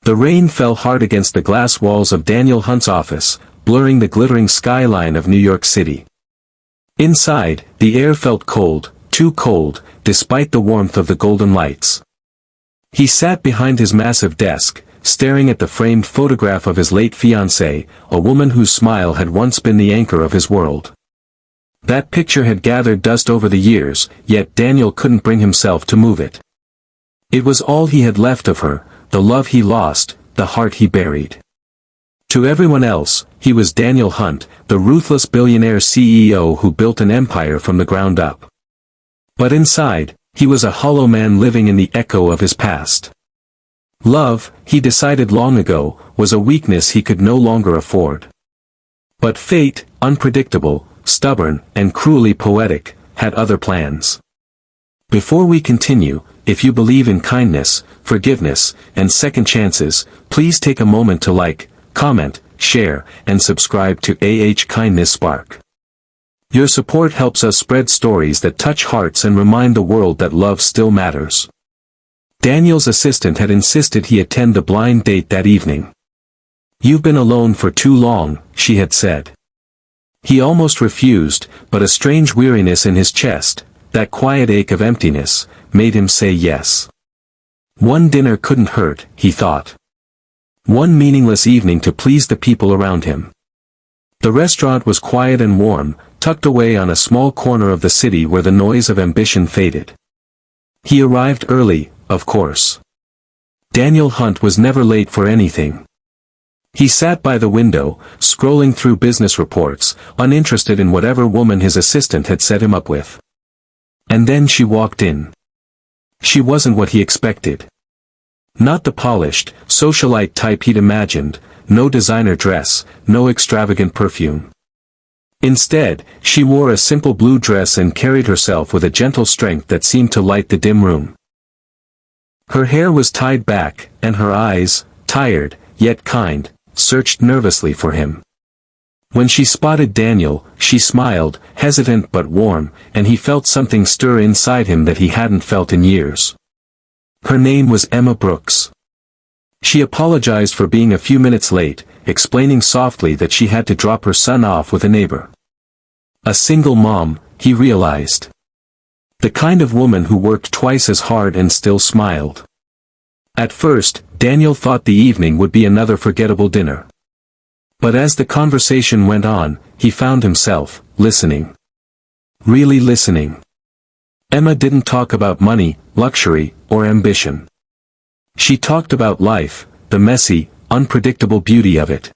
The rain fell hard against the glass walls of Daniel Hunt's office, blurring the glittering skyline of New York City. Inside, the air felt cold, too cold, despite the warmth of the golden lights. He sat behind his massive desk, staring at the framed photograph of his late fiancée, a woman whose smile had once been the anchor of his world. That picture had gathered dust over the years, yet Daniel couldn't bring himself to move it. It was all he had left of her, the love he lost, the heart he buried. To everyone else, he was Daniel Hunt, the ruthless billionaire CEO who built an empire from the ground up. But inside, he was a hollow man living in the echo of his past. Love, he decided long ago, was a weakness he could no longer afford. But fate, unpredictable, stubborn, and cruelly poetic, had other plans. Before we continue, if you believe in kindness, forgiveness, and second chances, please take a moment to like, comment, share, and subscribe to Kindness Spark. Your support helps us spread stories that touch hearts and remind the world that love still matters. Daniel's assistant had insisted he attend the blind date that evening. "You've been alone for too long," she had said. He almost refused, but a strange weariness in his chest, that quiet ache of emptiness, made him say yes. One dinner couldn't hurt, he thought. One meaningless evening to please the people around him. The restaurant was quiet and warm, tucked away on a small corner of the city where the noise of ambition faded. He arrived early, of course. Daniel Hunt was never late for anything. He sat by the window, scrolling through business reports, uninterested in whatever woman his assistant had set him up with. And then she walked in. She wasn't what he expected. Not the polished, socialite type he'd imagined, no designer dress, no extravagant perfume. Instead, she wore a simple blue dress and carried herself with a gentle strength that seemed to light the dim room. Her hair was tied back, and her eyes, tired, yet kind, searched nervously for him. When she spotted Daniel, she smiled, hesitant but warm, and he felt something stir inside him that he hadn't felt in years. Her name was Emma Brooks. She apologized for being a few minutes late, explaining softly that she had to drop her son off with a neighbor. A single mom, he realized. The kind of woman who worked twice as hard and still smiled. At first, Daniel thought the evening would be another forgettable dinner. But as the conversation went on, he found himself listening. Really listening. Emma didn't talk about money, luxury, or ambition. She talked about life, the messy, unpredictable beauty of it.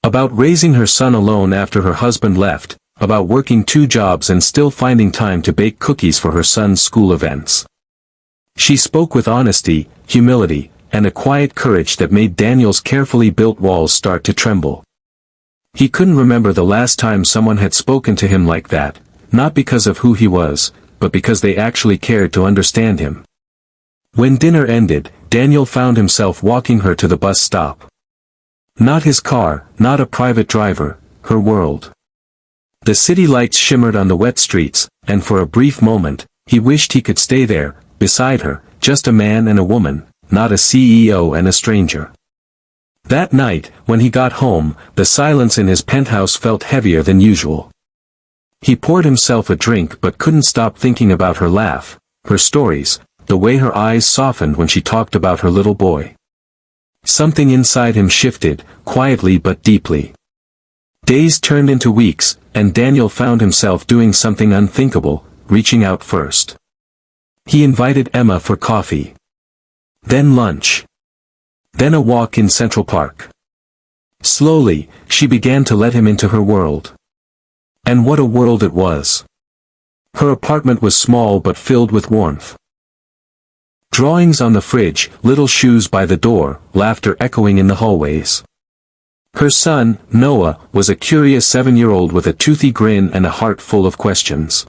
About raising her son alone after her husband left, about working 2 jobs and still finding time to bake cookies for her son's school events. She spoke with honesty, humility, and a quiet courage that made Daniel's carefully built walls start to tremble. He couldn't remember the last time someone had spoken to him like that, not because of who he was, but because they actually cared to understand him. When dinner ended, Daniel found himself walking her to the bus stop. Not his car, not a private driver, her world. The city lights shimmered on the wet streets, and for a brief moment, he wished he could stay there, beside her, just a man and a woman, not a CEO and a stranger. That night, when he got home, the silence in his penthouse felt heavier than usual. He poured himself a drink but couldn't stop thinking about her laugh, her stories, the way her eyes softened when she talked about her little boy. Something inside him shifted, quietly but deeply. Days turned into weeks, and Daniel found himself doing something unthinkable, reaching out first. He invited Emma for coffee. Then lunch. Then a walk in Central Park. Slowly, she began to let him into her world. And what a world it was. Her apartment was small but filled with warmth. Drawings on the fridge, little shoes by the door, laughter echoing in the hallways. Her son, Noah, was a curious 7-year-old with a toothy grin and a heart full of questions.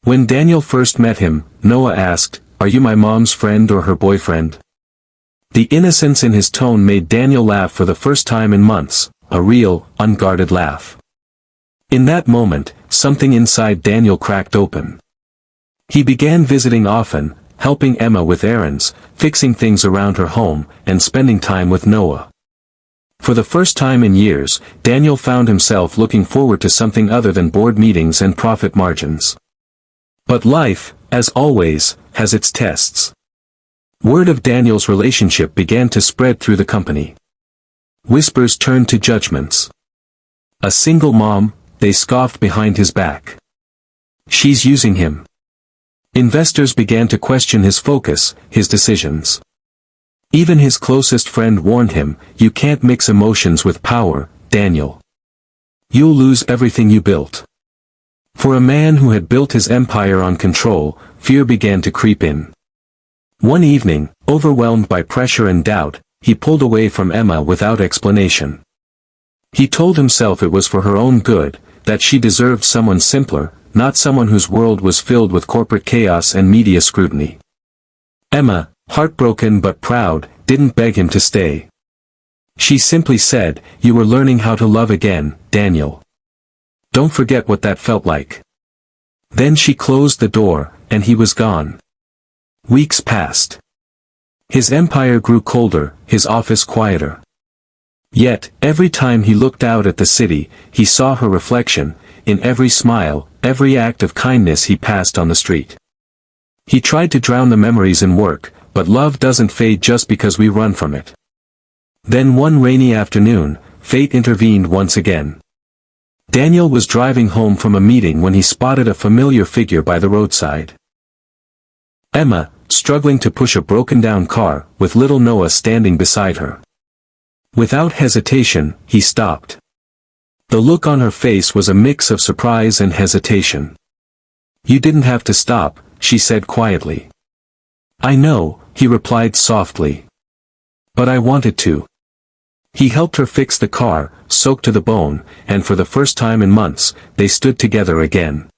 When Daniel first met him, Noah asked, "Are you my mom's friend or her boyfriend?" The innocence in his tone made Daniel laugh for the first time in months, a real, unguarded laugh. In that moment, something inside Daniel cracked open. He began visiting often, helping Emma with errands, fixing things around her home, and spending time with Noah. For the first time in years, Daniel found himself looking forward to something other than board meetings and profit margins. But life, as always, has its tests. Word of Daniel's relationship began to spread through the company. Whispers turned to judgments. A single mom, they scoffed behind his back. She's using him. Investors began to question his focus, his decisions. Even his closest friend warned him, "You can't mix emotions with power, Daniel. You'll lose everything you built." For a man who had built his empire on control, fear began to creep in. One evening, overwhelmed by pressure and doubt, he pulled away from Emma without explanation. He told himself it was for her own good, that she deserved someone simpler, not someone whose world was filled with corporate chaos and media scrutiny. Emma, heartbroken but proud, didn't beg him to stay. She simply said, "You were learning how to love again, Daniel. Don't forget what that felt like." Then she closed the door, and he was gone. Weeks passed. His empire grew colder, his office quieter. Yet, every time he looked out at the city, he saw her reflection, in every smile, every act of kindness he passed on the street. He tried to drown the memories in work, but love doesn't fade just because we run from it. Then one rainy afternoon, fate intervened once again. Daniel was driving home from a meeting when he spotted a familiar figure by the roadside. Emma, struggling to push a broken-down car, with little Noah standing beside her. Without hesitation, he stopped. The look on her face was a mix of surprise and hesitation. "You didn't have to stop," she said quietly. "I know," he replied softly. "But I wanted to." He helped her fix the car, soaked to the bone, and for the first time in months, they stood together again.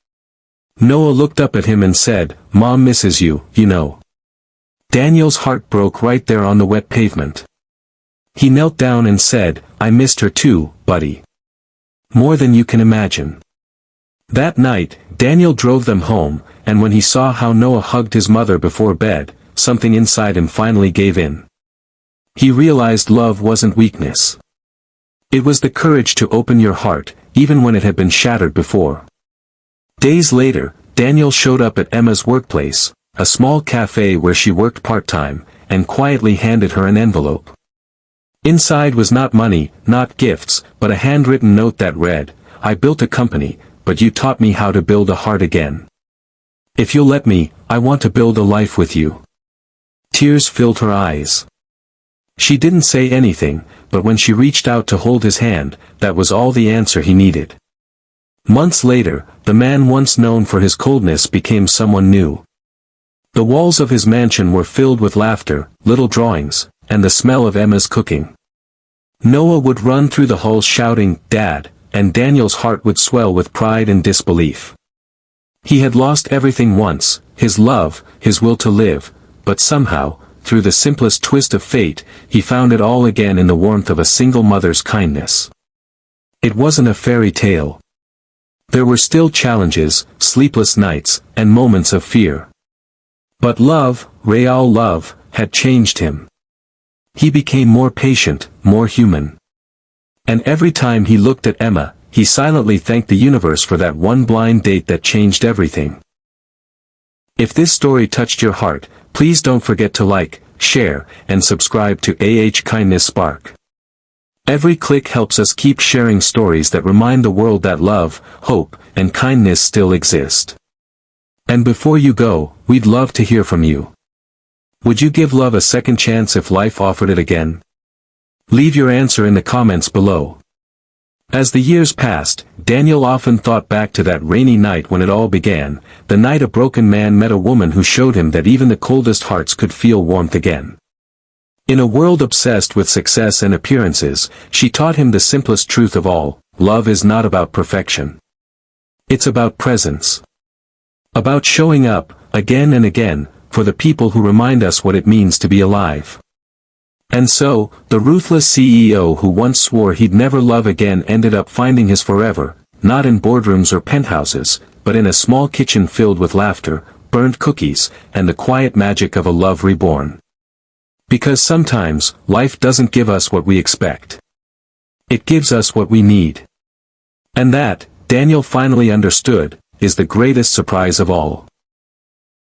Noah looked up at him and said, "Mom misses you, you know." Daniel's heart broke right there on the wet pavement. He knelt down and said, "I missed her too, buddy. More than you can imagine." That night, Daniel drove them home, and when he saw how Noah hugged his mother before bed, something inside him finally gave in. He realized love wasn't weakness. It was the courage to open your heart, even when it had been shattered before. Days later, Daniel showed up at Emma's workplace, a small cafe where she worked part-time, and quietly handed her an envelope. Inside was not money, not gifts, but a handwritten note that read, "I built a company, but you taught me how to build a heart again. If you'll let me, I want to build a life with you." Tears filled her eyes. She didn't say anything, but when she reached out to hold his hand, that was all the answer he needed. Months later, the man once known for his coldness became someone new. The walls of his mansion were filled with laughter, little drawings, and the smell of Emma's cooking. Noah would run through the halls shouting, "Dad," and Daniel's heart would swell with pride and disbelief. He had lost everything once, his love, his will to live, but somehow, through the simplest twist of fate, he found it all again in the warmth of a single mother's kindness. It wasn't a fairy tale. There were still challenges, sleepless nights, and moments of fear. But love, real love, had changed him. He became more patient, more human. And every time he looked at Emma, he silently thanked the universe for that one blind date that changed everything. If this story touched your heart, please don't forget to like, share, and subscribe to Kindness Spark. Every click helps us keep sharing stories that remind the world that love, hope, and kindness still exist. And before you go, we'd love to hear from you. Would you give love a second chance if life offered it again? Leave your answer in the comments below. As the years passed, Daniel often thought back to that rainy night when it all began, the night a broken man met a woman who showed him that even the coldest hearts could feel warmth again. In a world obsessed with success and appearances, she taught him the simplest truth of all: love is not about perfection. It's about presence. About showing up, again and again, for the people who remind us what it means to be alive. And so, the ruthless CEO who once swore he'd never love again ended up finding his forever, not in boardrooms or penthouses, but in a small kitchen filled with laughter, burnt cookies, and the quiet magic of a love reborn. Because sometimes, life doesn't give us what we expect. It gives us what we need. And that, Daniel finally understood, is the greatest surprise of all.